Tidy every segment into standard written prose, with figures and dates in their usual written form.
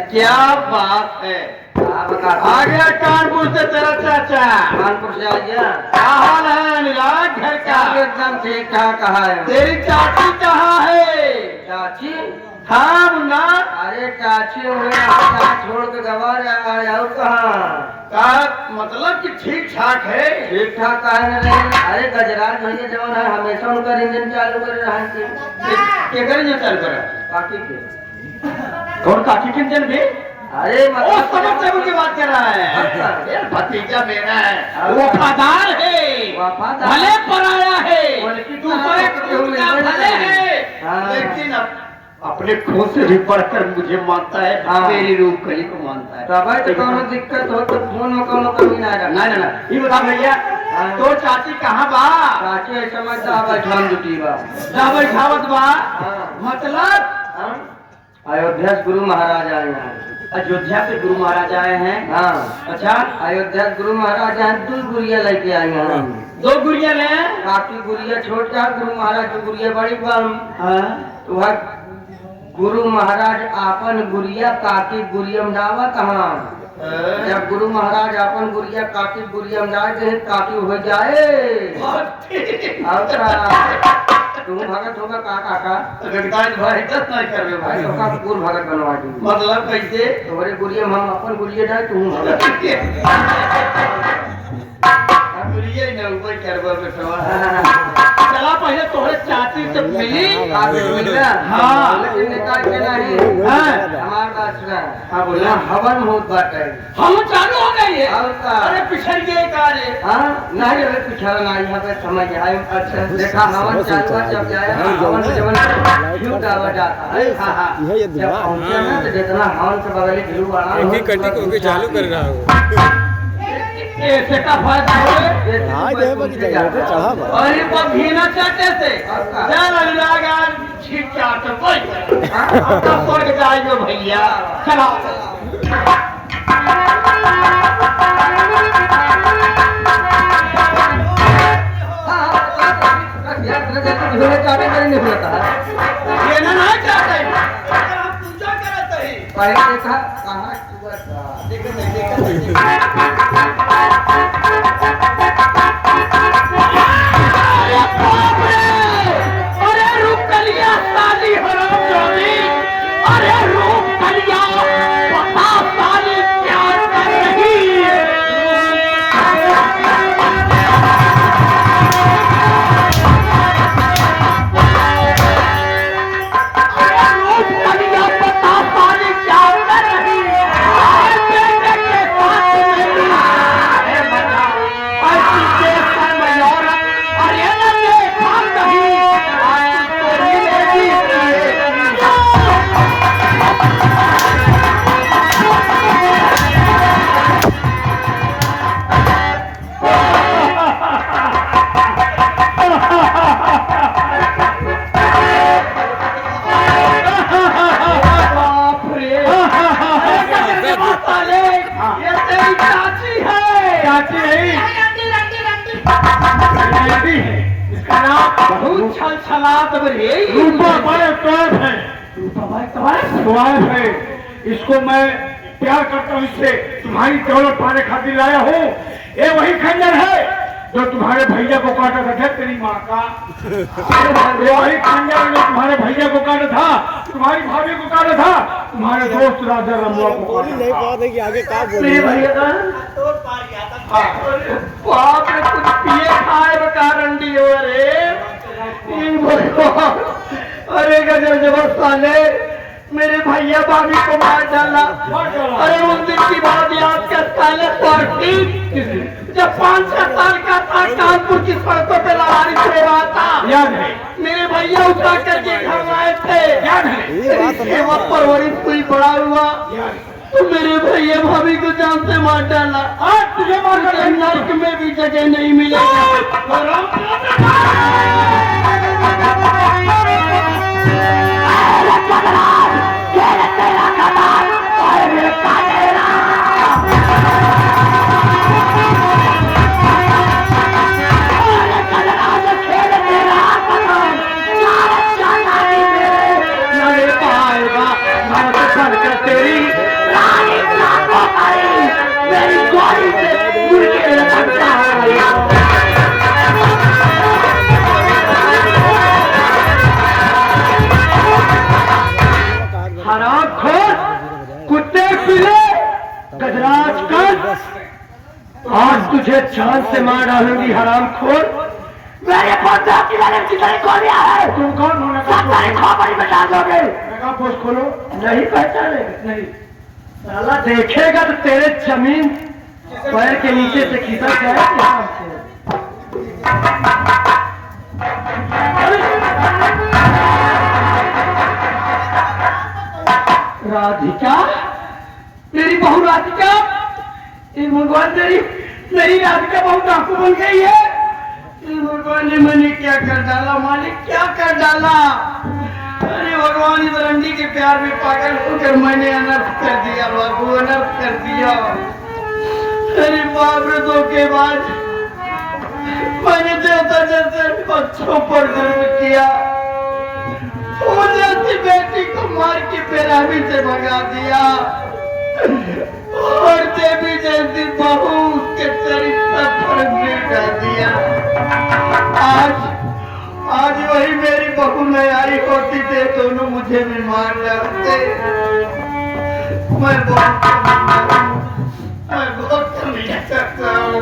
क्या बात है। आ गया कानपुर से तेरा चाचा। कानपुर से आ गया। क्या हाल है अनुराग? घर का एकदम ठीक ठाक। कहाँ है तेरी चाची? कहाँ है चाची? हाँ मुन्ना। अरे चाची हुए छोड़ के गवार आया का मतलब कि ठीक ठाक है? ठीक ठाक कहे न रहे। अरे गजराज भैया जवन है हमेशा उनका इंजन चालू कर रहे क्या इंजन चालू कर? काकी के। कौन काकी के इंजन भी? अरे मतलब समझ की बात कर रहा है। भतीजा मेरा है, वफादार है, भले पराया है, दूसरे का भले है, लेकिन अपने खुद से भी बढ़कर मुझे मानता है, मेरी रूह कली को मानता है। भाई तो कौन दिक्कत हो तो फोन में कौन कमी ना रहा। ना ये बता भैया, तो चाची कहाँ बा? चाची समझता बैठान जुटी बा। जा बैठावत बा मतलब अयोध्या से गुरु महाराज आए हैं। अयोध्या से गुरु महाराज आए हैं? हाँ। अच्छा, अयोध्या से गुरु महाराज आए, 2 गुड़िया लेके आए हैं। 2 गुड़िया ले? काकी गुड़िया छोटा, गुरु महाराज की गुड़िया बड़ी बम। तो वह गुरु महाराज आपन गुड़िया काकी गुड़ियम डावा कहाँ। जब गुरु महाराज आपन गुड़िया काकी गुड़ियम डाल दे, काकी हो जाए। तुम भगत होगा काका भाई इज्जत नहीं करवे भाई, का पूर्ण भगत बनवा दी। मतलब कैसे? तुम्हारे गुड़िया हम अपन गुड़िया जाए, तुम भगत गुड़िया न ऊपर करवा बेटवा। चला पहले तोहरे चाची से मिली। हाँ निकाल के नहीं। हमार बात सुना। हाँ बोला। हवन बहुत बात है। हम चालू हो गई है। अरे पिछड़ गए काले। हाँ नहीं अरे पिछड़ा ना यहाँ पे समझ आए। अच्छा देखा हवन चालू जब जाए हवन जब घी डाला जाता है। जब पहुँचे ना तो जितना हवन के बगल घी वाला कटी को चालू कर रहा हूँ। ऐसे का फायदा है? अरे घीना चाहते थे छीट चाट पड़ जाएगा भैया। चलो नहीं होता है। ये ना चाहते पूजा करते ही पहले देखा कहाँ अरे रूप कलिया साली हराम जानी। अरे रूप कलिया 50 साल प्यार कर रही है। अरे रूप कलिया 50 साल प्यार कर रही है। इसका नाम बहुत छल छलात है। इसको मैं प्यार करता हूँ, इससे तुम्हारी दौलत पाने खातिर लाया हूँ। ये वही खंजर है जो तुम्हारे भैया को काटा था क्या तेरी माँ का? वही खंजर जो तुम्हारे भैया को काटा था, तुम्हारी भाभी को काटा था, तुम्हारे दोस्त राजा रमुआ को काटा नहीं बात है कि आगे क्या बोल मेरे भैया का बाप रे कुछ पिए खाए बता रंडी हो रे। अरे गजब जबरदस्त साले मेरे भैया भाभी को मार डाला। अरे उस दिन की बात याद कर साले पार्टी जब 5-6 साल का था कानपुर की सड़कों पे लड़ाई से रहा था। याद है? मेरे भैया उठा करके घर आए थे। याद है? सेवा परवरिश हुई बड़ा हुआ तो मेरे भैया भाभी को जान से मार डाला। आज तुझे मार कर नर्क में भी जगह नहीं मिलेगा। आज तुझे जान से मार डालूंगी हरामखोर। मेरे पोता की मैंने कितनी गोलियां है। तुम कौन हो? सारी खोपड़ी बचा दोगे। पोस्ट खोलो। नहीं पहचाने नहीं साला देखेगा तो तेरे जमीन पैर के नीचे से खिसक जाएगा। राधिका मेरी बहू राधिका, भगवान मेरी राधिका बहुत डाकू बन गई है। भगवान ने मैंने क्या कर डाला, मालिक क्या कर डाला। अरे भगवान इस रंडी के प्यार में पागल होकर मैंने अनर्थ कर दिया बाबू, अनर्थ कर दिया। अरे बाप रे धोखेबाज, मैंने देवता जैसे बच्चों पर जुल्म किया। मुझे अपनी बेटी को मार के बेरहमी से भगा दिया और देवी जैसी बहू उसके चरित्र पर मिटा दिया। आज वही मेरी बहू नहीं आई होती थे, दोनों मुझे भी मार डालते। मैं बहुत कमीना करता हूँ।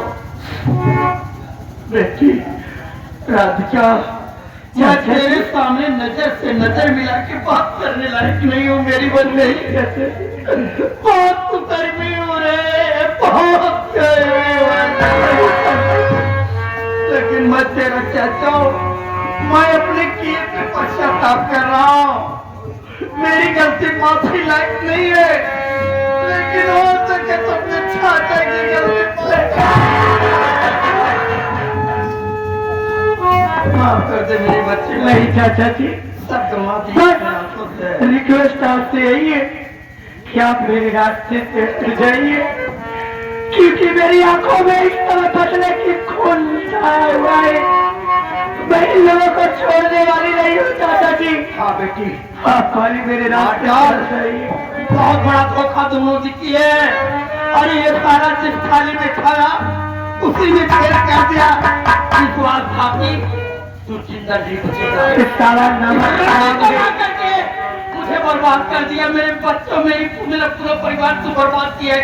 बेटी राधिका, मैं तेरे सामने नजर से नजर मिला के बात करने लायक नहीं हूँ मेरी बन नहीं कैसे। बहुत कर्मी हो रहे, बहुत कर्मी हो रहे। लेकिन मैं तेरा चाचा हूँ, मैं अपने किए पे पश्चाताप कर रहा हूँ। मेरी गलती माफी लायक नहीं है, लेकिन हो सके तो अपने चाचा की गलती माफ कर दे मेरे बच्चे। नहीं चाचा जी, सब रिक्वेस्ट आपसे यही है कि आप मेरे रास्ते से हट जाइए, क्योंकि मेरी आंखों में इस तरह फसले की खून छाया हुआ है। मैं इन लोगों को छोड़ने वाली नहीं हूँ चाचा जी। हाँ बेटी, आप वाली मेरे रास्ते जाइए। बहुत बड़ा धोखा दोनों जी की है। अरे ये सारा जिस थाली में खाया उसी में फेर कर दिया। विश्वास भाभी तू जिंदा नहीं बचेगा। सारा करके मुझे बर्बाद कर दिया, मेरे बच्चों में ही मेरा पूरा परिवार तू बर्बाद किया है।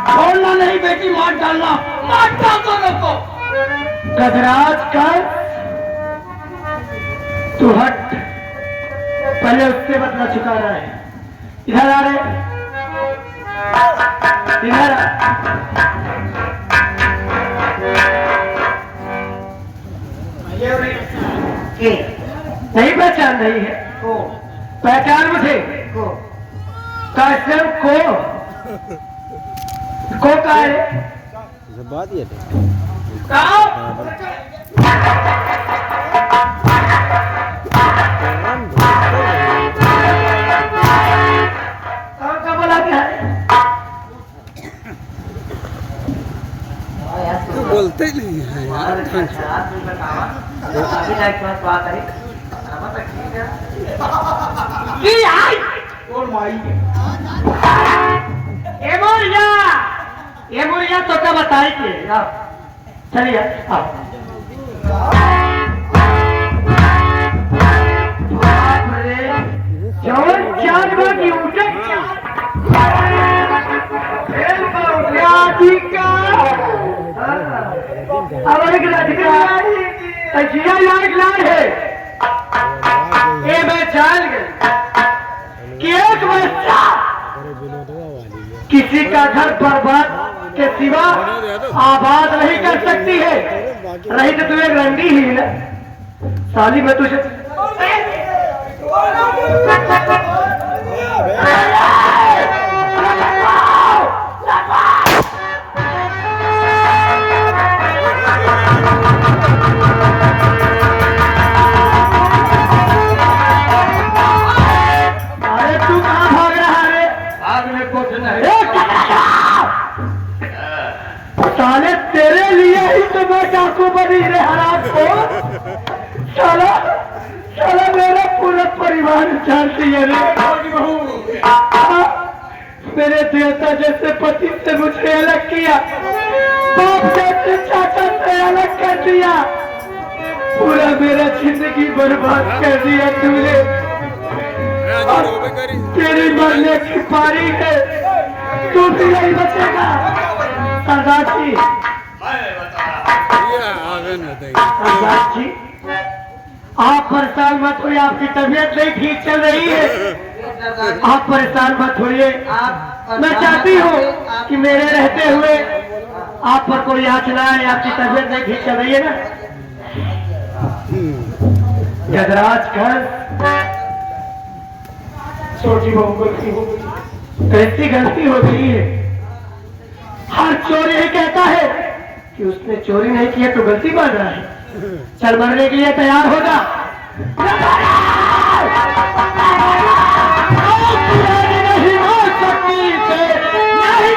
छोड़ना नहीं बेटी, मार डालना, मार डाल दोनों को। गजराज कर तू हट, पहले उससे बदला चुकाना है। इधर आ रहे, इधर नहीं पहचान रही है? पहचान मुझे काश्यप को का है? बात ये बोला क्या है? तू बोलते ही नहीं है यार। ये बोलिया तो क्या बताई के चलिए आप बाप रे जवन चांद की उठे राधिका अवरिक राधिका जिया लाड लाड है ये मैं जान गई कि एक बच्चा किसी का घर बर्बाद के सिवा आबाद नहीं कर सकती है। रही तो तू एक रंडी ही ना साली में तुझे साले तेरे लिए ही तो मैं डाकू बनी रे हराम को साला साला मेरा पूरा परिवार जानती है रे मेरे देवता जैसे पति से मुझे अलग किया बाप जैसे चाचा से अलग कर दिया पूरा मेरा जिंदगी बर्बाद कर दिया तूने तेरी मरने की पारी है तू भी नहीं बचेगा सरदार जी सरदार जी आप परेशान मत होइए आपकी तबीयत नहीं ठीक चल रही है आप परेशान मत होइए मैं चाहती हूँ कि मेरे रहते हुए आप पर कोई आँच ना आए आपकी तबीयत नहीं ठीक चल रही है ना गजराज कर छोटी बहू गलती हो गई कैसी गलती हो गई है हर चोर यही कहता है कि उसने चोरी नहीं की है तो गलती मान रहा है चल मरने के लिए तैयार हो जा नहीं हो सकती नहीं